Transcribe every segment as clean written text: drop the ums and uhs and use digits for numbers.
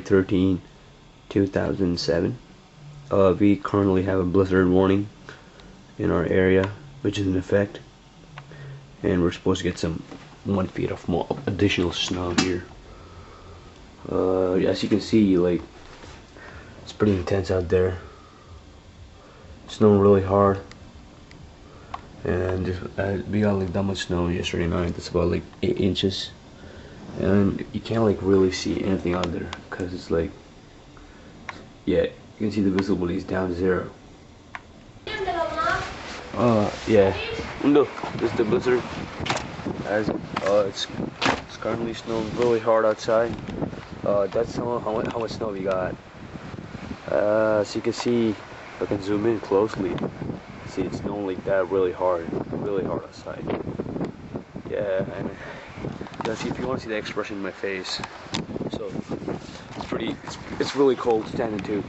13, 2007. We currently have a blizzard warning in our area, which is in effect, and we're supposed to get some 1 feet of more additional snow here. As you can see, like, it's pretty intense out there. Snowing really hard, and just we got like that much snow yesterday night. It's about like 8 inches, and you can't like really see anything out there because it's like, yeah, you can see the visibility is down to 0. Yeah, look, this is the blizzard. As it's currently snowing really hard outside. That's how much snow we got. So you can see, if I can zoom in closely, see it's snowing like that really hard outside. Yeah, and see if you want to see the expression in my face. So it's really cold standing too.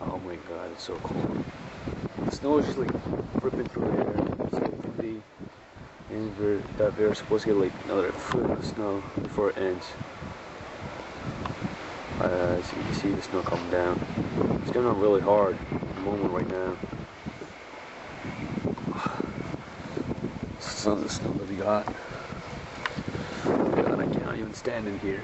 Oh my god, it's so cold. The snow is just like ripping through the air. It's so windy, and we're supposed to get like another foot of snow before it ends. So you can see the snow coming down. It's coming down really hard at the moment right now. Some of the snow that we got. God, I can't even stand in here.